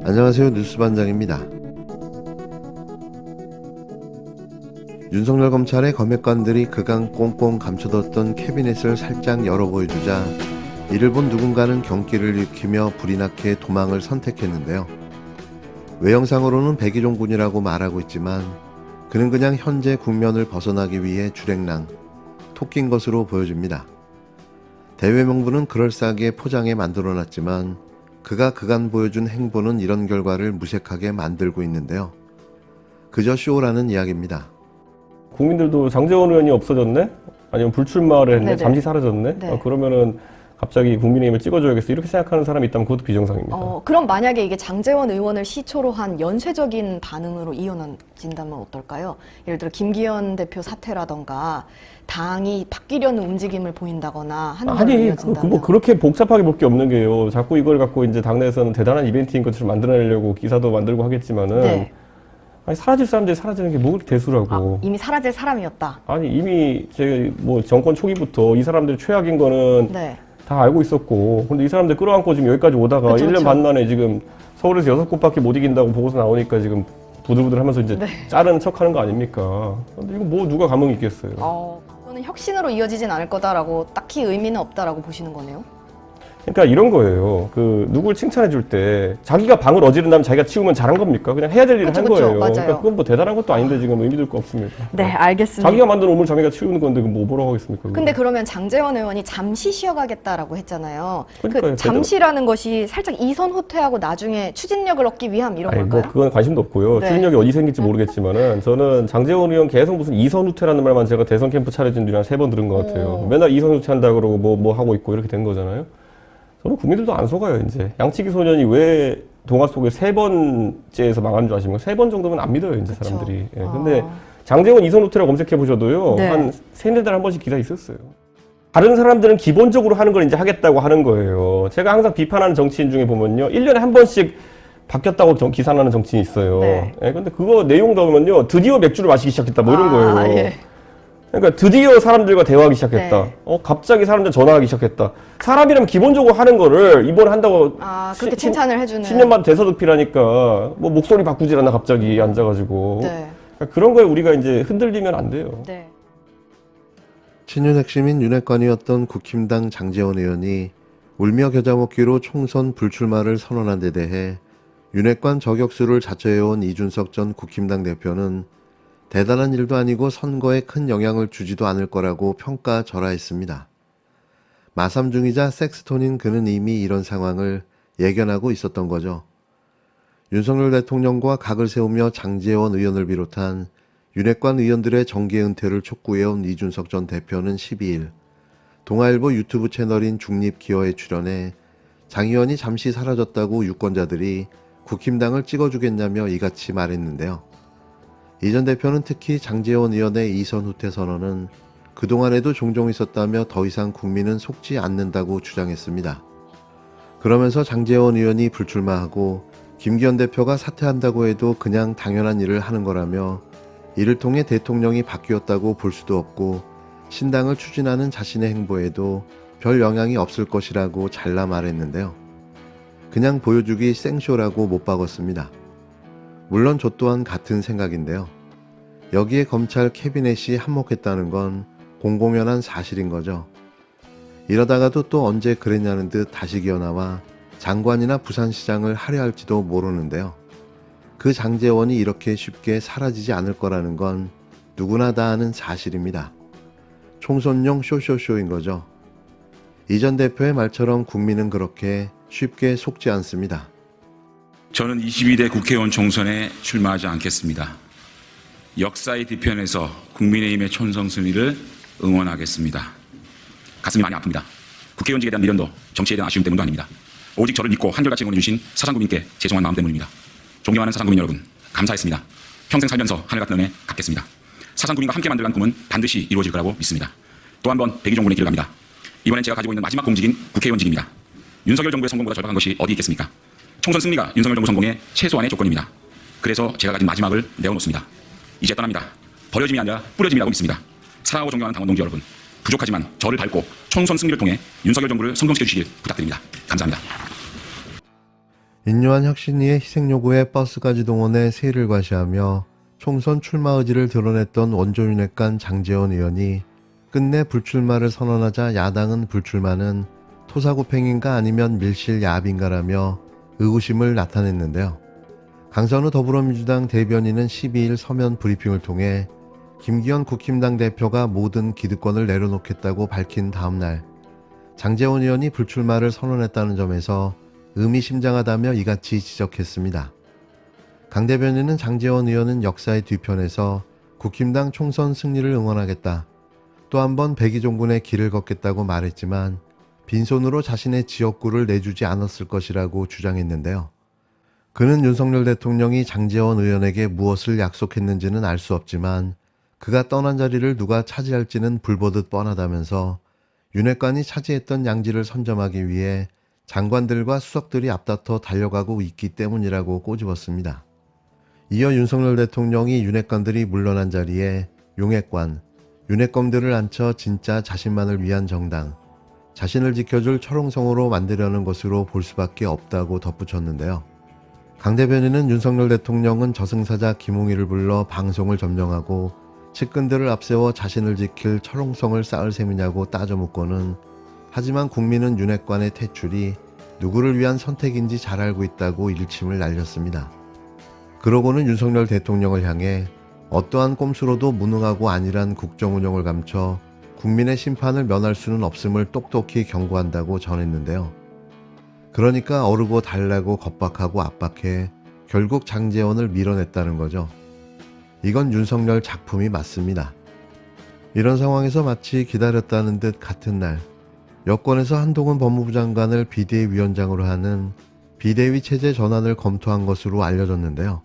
안녕하세요. 뉴스반장입니다. 윤석열 검찰의 검역관들이 그간 꽁꽁 감춰뒀던 캐비넷을 살짝 열어 보여주자 이를 본 누군가는 경기를 일으키며 불이 나게 도망을 선택했는데요. 외형상으로는 백의종 군이라고 말하고 있지만 그는 그냥 현재 국면을 벗어나기 위해 주랭랑, 토끼인 것으로 보여집니다. 대외 명분은 그럴싸하게 포장해 만들어놨지만 그가 그간 보여준 행보는 이런 결과를 무색하게 만들고 있는데요. 그저 쇼라는 이야기입니다. 국민들도 장제원 의원이 없어졌네? 아니면 불출마를 했네? 네네. 잠시 사라졌네? 네. 그러면은 갑자기 국민의힘을 찍어줘야겠어. 이렇게 생각하는 사람이 있다면 그것도 비정상입니다. 그럼 만약에 이게 장제원 의원을 시초로 한 연쇄적인 반응으로 이어진다면 어떨까요? 예를 들어 김기현 대표 사퇴라던가 당이 바뀌려는 움직임을 보인다거나 하는 걸로 아니, 이어진다면. 뭐 그렇게 복잡하게 볼 게 없는 게요. 자꾸 이걸 갖고 이제 당내에서는 대단한 이벤트인 것처럼 만들어내려고 기사도 만들고 하겠지만은 네. 아니, 사라질 사람들이 사라지는 게 뭐 그렇게 대수라고. 이미 사라질 사람이었다. 아니, 이미 뭐 정권 초기부터 이 사람들이 최악인 거는 네. 다 알고 있었고, 근데 이 사람들 끌어안고 지금 여기까지 오다가 그쵸, 1년 그쵸. 반 만에 지금 서울에서 6곳밖에 못 이긴다고 보고서 나오니까 지금 부들부들 하면서 이제 네. 자르는 척 하는 거 아닙니까? 근데 이거 뭐 누가 감흥이 있겠어요? 이거는 혁신으로 이어지진 않을 거다라고 딱히 의미는 없다라고 보시는 거네요. 그러니까 이런 거예요. 누굴 칭찬해 줄 때 자기가 방을 어지른다면 자기가 치우면 잘한 겁니까? 그냥 해야 될 일을 그쵸, 한 그쵸. 거예요. 맞아요. 그러니까 그건 뭐 대단한 것도 아닌데 지금 의미 들 거 없습니다. 네, 알겠습니다. 자기가 만든 오물 자기가 치우는 건데 뭐 뭐라고 하겠습니까? 그거. 근데 그러면 장제원 의원이 잠시 쉬어가겠다라고 했잖아요. 그러니까요, 그 잠시라는 것이 살짝 이선 후퇴하고 나중에 추진력을 얻기 위함 이런 아니, 걸까요? 뭐 그건 관심도 없고요. 네. 추진력이 어디 생길지 모르겠지만은 저는 장제원 의원 계속 무슨 이선 후퇴라는 말만 제가 대선 캠프 차려진 뒤에 한 3번 들은 것 같아요. 맨날 이선 후퇴한다 그러고 뭐 하고 있고 이렇게 된 거잖아요. 저는 국민들도 안 속아요. 이제 양치기 소년이 왜 동화 속에 3번째에서 망한 줄 아십니까? 3번 정도면 안 믿어요, 이제 그쵸. 사람들이. 예, 근데 장제원 이선 후퇴라고 검색해 보셔도요. 네. 한 3-4달에 한 번씩 기사 있었어요. 다른 사람들은 기본적으로 하는 걸 이제 하겠다고 하는 거예요. 제가 항상 비판하는 정치인 중에 보면요. 1년에 한 번씩 바뀌었다고 기사나는 정치인이 있어요. 네. 예, 근데 그거 내용 보면요. 드디어 맥주를 마시기 시작했다. 뭐 이런 거예요. 예. 그러니까 드디어 사람들과 대화하기 시작했다. 네. 갑자기 사람들 전화하기 시작했다. 사람이라면 기본적으로 하는 거를 이번에 한다고 그렇게 칭찬을 해주는. 10년 반 대서득피라니까 뭐 목소리 바꾸질 않나 갑자기 앉아가지고. 네. 그러니까 그런 거에 우리가 이제 흔들리면 안 돼요. 네. 친윤 핵심인 윤핵관이었던 국힘당 장제원 의원이 울며 겨자 먹기로 총선 불출마를 선언한 데 대해 윤핵관 저격수를 자처해온 이준석 전 국힘당 대표는 대단한 일도 아니고 선거에 큰 영향을 주지도 않을 거라고 평가절하했습니다. 마삼 중이자 섹스톤인 그는 이미 이런 상황을 예견하고 있었던 거죠. 윤석열 대통령과 각을 세우며 장제원 의원을 비롯한 윤핵관 의원들의 정계 은퇴를 촉구해온 이준석 전 대표는 12일 동아일보 유튜브 채널인 중립기어에 출연해 장 의원이 잠시 사라졌다고 유권자들이 국힘당을 찍어주겠냐며 이같이 말했는데요. 이 전 대표는 특히 장제원 의원의 이선 후퇴 선언은 그동안에도 종종 있었다며 더 이상 국민은 속지 않는다고 주장했습니다. 그러면서 장제원 의원이 불출마하고 김기현 대표가 사퇴한다고 해도 그냥 당연한 일을 하는 거라며 이를 통해 대통령이 바뀌었다고 볼 수도 없고 신당을 추진하는 자신의 행보에도 별 영향이 없을 것이라고 잘라 말했는데요. 그냥 보여주기 생쇼라고 못 박았습니다. 물론 저 또한 같은 생각인데요. 여기에 검찰 캐비넷이 한몫했다는 건 공공연한 사실인 거죠. 이러다가도 또 언제 그랬냐는 듯 다시 기어나와 장관이나 부산시장을 하려 할지도 모르는데요. 그 장제원이 이렇게 쉽게 사라지지 않을 거라는 건 누구나 다 아는 사실입니다. 총선용 쇼쇼쇼인 거죠. 이 전 대표의 말처럼 국민은 그렇게 쉽게 속지 않습니다. 저는 22대 국회의원 총선에 출마하지 않겠습니다. 역사의 뒤편에서 국민의힘의 촌성 승리를 응원하겠습니다. 가슴이 많이 아픕니다. 국회의원직에 대한 미련도 정치에 대한 아쉬움 때문도 아닙니다. 오직 저를 믿고 한결같이 응원해주신 사상국민께 죄송한 마음 때문입니다. 존경하는 사상국민 여러분, 감사했습니다. 평생 살면서 하늘 같은 은혜 갚겠습니다. 사상국민과 함께 만들어간 꿈은 반드시 이루어질 거라고 믿습니다. 또 한 번 백의종군의 길을 갑니다. 이번엔 제가 가지고 있는 마지막 공직인 국회의원직입니다. 윤석열 정부의 성공보다 절박한 것이 어디 있겠습니까? 총선 승리가 윤석열 정부 성공의 최소한의 조건입니다. 그래서 제가 가진 마지막을 내어놓습니다. 이제 떠납니다. 버려짐이 아니라 뿌려짐이라고 믿습니다. 사랑하고 존경하는 당원 동지 여러분, 부족하지만 저를 밟고 총선 승리를 통해 윤석열 정부를 성공시켜 주시길 부탁드립니다. 감사합니다. 인요한 혁신위의 희생 요구에 버스까지 동원해 세일을 과시하며 총선 출마 의지를 드러냈던 원조윤핵관 장제원 의원이 끝내 불출마를 선언하자 야당은 불출마는 토사구팽인가 아니면 밀실야합인가라며 의구심을 나타냈는데요. 강선우 더불어민주당 대변인은 12일 서면 브리핑을 통해 김기현 국힘당 대표가 모든 기득권을 내려놓겠다고 밝힌 다음 날 장제원 의원이 불출마를 선언했다는 점에서 의미심장하다며 이같이 지적했습니다. 강 대변인은 장제원 의원은 역사의 뒤편에서 국힘당 총선 승리를 응원하겠다. 또 한 번 백의종군의 길을 걷겠다고 말했지만 빈손으로 자신의 지역구를 내주지 않았을 것이라고 주장했는데요. 그는 윤석열 대통령이 장제원 의원에게 무엇을 약속했는지는 알 수 없지만 그가 떠난 자리를 누가 차지할지는 불보듯 뻔하다면서 윤핵관이 차지했던 양지를 선점하기 위해 장관들과 수석들이 앞다퉈 달려가고 있기 때문이라고 꼬집었습니다. 이어 윤석열 대통령이 윤핵관들이 물러난 자리에 용핵관, 윤핵검들을 앉혀 진짜 자신만을 위한 정당, 자신을 지켜줄 철옹성으로 만들려는 것으로 볼 수밖에 없다고 덧붙였는데요. 강 대변인은 윤석열 대통령은 저승사자 김홍일을 불러 방송을 점령하고 측근들을 앞세워 자신을 지킬 철옹성을 쌓을 셈이냐고 따져 묻고는 하지만 국민은 윤핵관의 퇴출이 누구를 위한 선택인지 잘 알고 있다고 일침을 날렸습니다. 그러고는 윤석열 대통령을 향해 어떠한 꼼수로도 무능하고 안일한 국정운영을 감춰 국민의 심판을 면할 수는 없음을 똑똑히 경고한다고 전했는데요. 그러니까 어르고 달라고 겁박하고 압박해 결국 장제원을 밀어냈다는 거죠. 이건 윤석열 작품이 맞습니다. 이런 상황에서 마치 기다렸다는 듯 같은 날 여권에서 한동훈 법무부 장관을 비대위 위원장으로 하는 비대위 체제 전환을 검토한 것으로 알려졌는데요.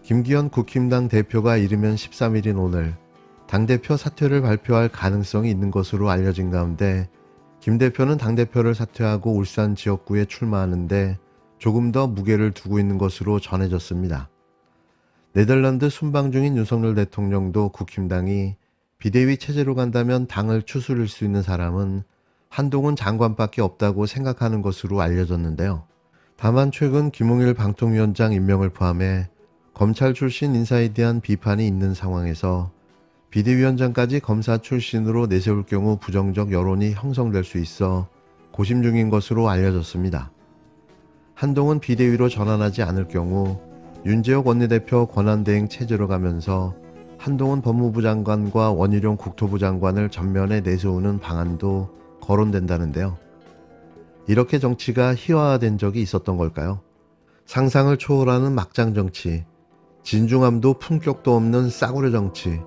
김기현 국힘당 대표가 이르면 13일인 오늘 당대표 사퇴를 발표할 가능성이 있는 것으로 알려진 가운데 김 대표는 당대표를 사퇴하고 울산 지역구에 출마하는데 조금 더 무게를 두고 있는 것으로 전해졌습니다. 네덜란드 순방 중인 윤석열 대통령도 국힘당이 비대위 체제로 간다면 당을 추스릴 수 있는 사람은 한동훈 장관밖에 없다고 생각하는 것으로 알려졌는데요. 다만 최근 김홍일 방통위원장 임명을 포함해 검찰 출신 인사에 대한 비판이 있는 상황에서 비대위원장까지 검사 출신으로 내세울 경우 부정적 여론이 형성될 수 있어 고심 중인 것으로 알려졌습니다. 한동훈 비대위로 전환하지 않을 경우 윤재옥 원내대표 권한대행 체제로 가면서 한동훈 법무부 장관과 원희룡 국토부 장관을 전면에 내세우는 방안도 거론된다는데요. 이렇게 정치가 희화화된 적이 있었던 걸까요? 상상을 초월하는 막장 정치, 진중함도 품격도 없는 싸구려 정치,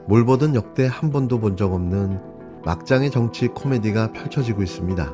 뭘 보든 역대 한 번도 본 적 없는 막장의 정치 코미디가 펼쳐지고 있습니다.